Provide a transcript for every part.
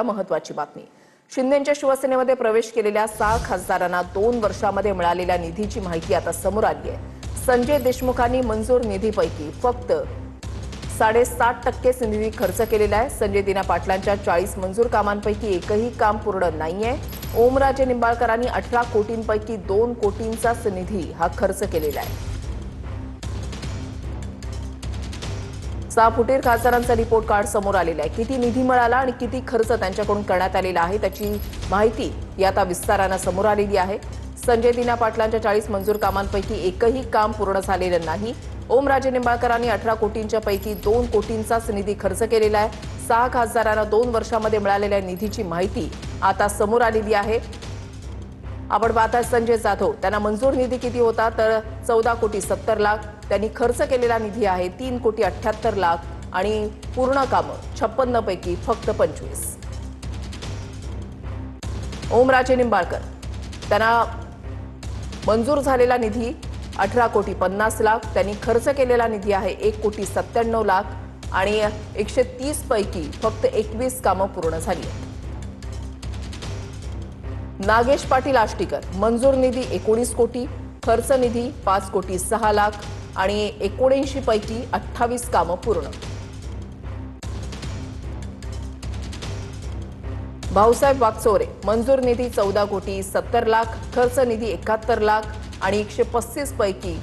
महत्त्वाची बातमी. शिंदेंच्या शिवसेनेमध्ये प्रवेश केलेल्या 6 खासदारांना 2 वर्षांमध्ये मिळालेल्या निधीची माहिती आता समोर आली आहे. संजय देशमुखांनी मंजूर निधीपैकी फक्त 7.5% निधी खर्च केलेला आहे. संजय दिना पाटलांच्या 40 मंजूर कामांपैकी एकही काम पूर्ण नाहीये. ओमराजे निंबाळकरांनी 18 कोटींपैकी 2 कोटींचाच निधी हा खर्च केलेला आहे. 6 फुटीर खासदारांचा रिपोर्ट कार्ड समोर आलेला आहे. किती निधी मिळाला आणि किती खर्च त्यांच्याकडून करण्यात आलेला आहे त्याची माहिती या आता विस्ताराने समोर आलेली आहे. संजय दिना पाटलांच्या 40 मंजूर कामांपैकी एकही काम पूर्ण झालेलं नाही. ओमराजे निंबाळकरांनी 18 कोटींच्या पैकी 2 कोटींचाच निधी खर्च केलेला आहे. 6 खासदारांना 2 वर्षांमध्ये मिळालेल्या निधीची माहिती आता समोर आलेली आहे. आपण पाहता संजय जाधव त्यांना मंजूर निधी किती होता तर 14 कोटी 70 लाख. त्यांनी खर्च केलेला निधी आहे 3 कोटी 78 लाख आणि पूर्ण कामं 56 पैकी फक्त 25. ओमराजे निंबाळकर त्यांना मंजूर झालेला निधी 18 कोटी 50 लाख. त्यांनी खर्च केलेला निधी आहे 1 कोटी 97 लाख आणि 130 पैकी फक्त 21 कामं पूर्ण झाली आहेत. नागेश पाटील आष्टीकर मंजूर निधी 19 कोटी, खर्च निधी 5 कोटी 6 लाख आणि 79 पैकी 28 कामं पूर्ण. भाऊसाहेब वागचौरे मंजूर निधी 14 कोटी 70 लाख, खर्च निधी 71 लाख आणि 135 पैकी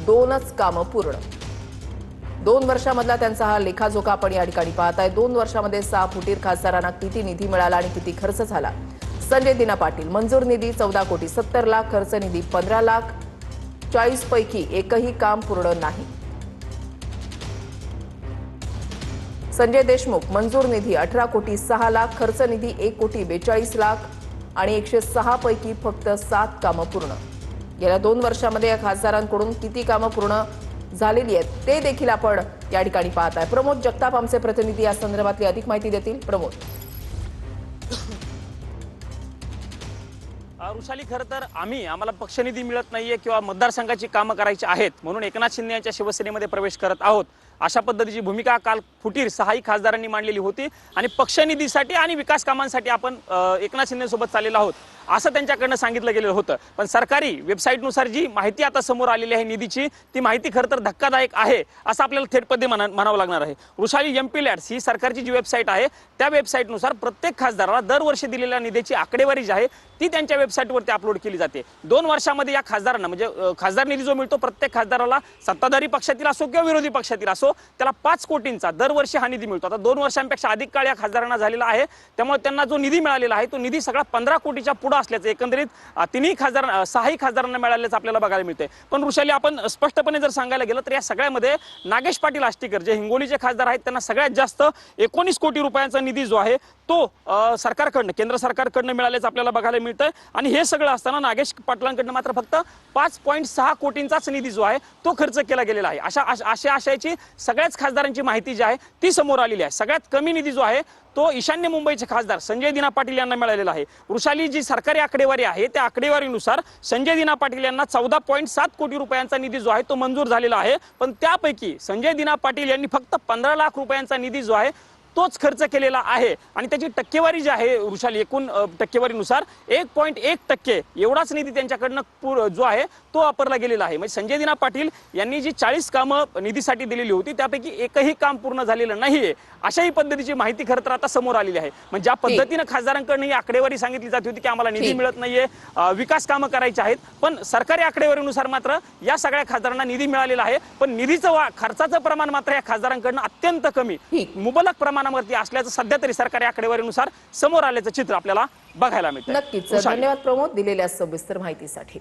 2च कामं पूर्ण. 2 वर्षांमधला त्यांचा हा लेखाजोखा आपण या ठिकाणी पाहताय. 2 वर्षांमध्ये 6 फुटीर खासदारांना किती निधी मिळाला आणि किती खर्च झाला. संजय दिना पाटील मंजूर निधी 14 कोटी 70 लाख, खर्च निधी 15 लाख, 40 पैकी एकही काम पूर्ण नाही. संजय देशमुख मंजूर निधी 18 कोटी 6 लाख, खर्च निधी 1 कोटी 42 लाख आणि 106 पैकी फक्त 7 कामं पूर्ण. गेल्या 2 वर्षांमध्ये या खासदारांकडून किती कामं पूर्ण झालेली आहेत ते देखील आपण या ठिकाणी पाहताय. प्रमोद जगताप आमचे प्रतिनिधी या संदर्भातली अधिक माहिती देतील. प्रमोद. वृषाली, खरं तर आम्हाला पक्षनिधी मिळत नाहीये किंवा मतदारसंघाची कामं करायची आहेत म्हणून एकनाथ शिंदे यांच्या शिवसेनेमध्ये प्रवेश करत आहोत अशा पद्धतीची भूमिका काल फुटीर 6 खासदारांनी मांडलेली होती आणि पक्षनिधीसाठी आणि विकास कामांसाठी आपण एकनाथ शिंदेसोबत चाललेलो आहोत असं त्यांच्याकडनं सांगितलं गेलेलं होतं. पण सरकारी वेबसाईटनुसार जी माहिती आता समोर आलेली आहे निधीची, ती माहिती खरं तर धक्कादायक आहे असं आपल्याला थेटपणे म्हणावं लागणार आहे. वृषाली, MP लॅड्स ही सरकारची जी वेबसाईट आहे त्या वेबसाईटनुसार प्रत्येक खासदाराला दरवर्षी दिलेल्या निधीची आकडेवारी जी आहे ती त्यांच्या वेबसाईटवरती अपलोड केली जाते. 2 वर्षांमध्ये या खासदारांना म्हणजे खासदार निधी जो मिळतो प्रत्येक खासदाराला सत्ताधारी पक्षातील असो किंवा विरोधी पक्षातील असो त्याला 5 कोटींचा दरवर्षी हा निधी मिळतो. आता 2 वर्षांपेक्षा अधिक काळ या खासदारांना झालेला आहे त्यामुळे त्यांना जो निधी मिळालेला आहे तो निधी सगळा 15 कोटीच्या पुढे असल्याचं एकंदरीत 6 खासदारांना मिळाल्याचं आपल्याला बघायला मिळते. पण वृषाली, आपण स्पष्टपणे जर सांगायला गेलं तर या सगळ्यामध्ये नागेश पाटील आष्टीकर जे हिंगोलीचे खासदार आहेत त्यांना सगळ्यात जास्त 19 कोटी रुपयांचा निधी जो आहे तो सरकारकडनं केंद्र सरकारकडनं मिळाल्याचं आपल्याला बघायला मिळतंय. आणि हे सगळं असताना नागेश पाटलांकडनं मात्र फक्त 5.6 कोटींचाच निधी जो आहे तो खर्च केला गेलेला आहे. अशा आशयाची सगळ्याच खासदारांची माहिती जी आहे ती समोर आलेली आहे. सगळ्यात कमी निधी जो आहे तो ईशान्य मुंबईचे खासदार संजय दिना पाटील यांना मिळालेला आहे. वृषाली, जी सरकारी आकडेवारी आहे त्या आकडेवारीनुसार संजय दिना पाटील यांना 14.7 कोटी रुपयांचा निधी जो आहे तो मंजूर झालेला आहे. पण त्यापैकी संजय दिना पाटील यांनी फक्त 15 लाख रुपयांचा निधी जो आहे तोच खर्च केलेला आहे आणि त्याची टक्केवारी जी आहे वृषाली, एकूण टक्केवारीनुसार 1.1% एवढाच निधी त्यांच्याकडनं जो आहे तो वापरला गेलेला आहे. म्हणजे संजय दिना पाटील यांनी जी 40 कामं निधीसाठी दिलेली होती त्यापैकी एकही काम पूर्ण झालेलं नाहीये अशाही पद्धतीची माहिती खरं तर आता समोर आलेली आहे. म्हणजे ज्या पद्धतीने खासदारांकडून ही आकडेवारी सांगितली जात होती की आम्हाला निधी मिळत नाहीये, विकास कामं करायची आहेत, पण सरकारी आकडेवारीनुसार मात्र या सगळ्या खासदारांना निधी मिळालेला आहे. पण निधीचं खर्चाचं प्रमाण मात्र या खासदारांकडनं अत्यंत कमी मुबलक प्रमाणावरती असल्याचं सध्या तरी सरकारी आकडेवारीनुसार समोर आल्याचं चित्र आपल्याला बघायला मिळतं. नक्कीच. धन्यवाद प्रमोद दिलेल्या सविस्तर माहितीसाठी.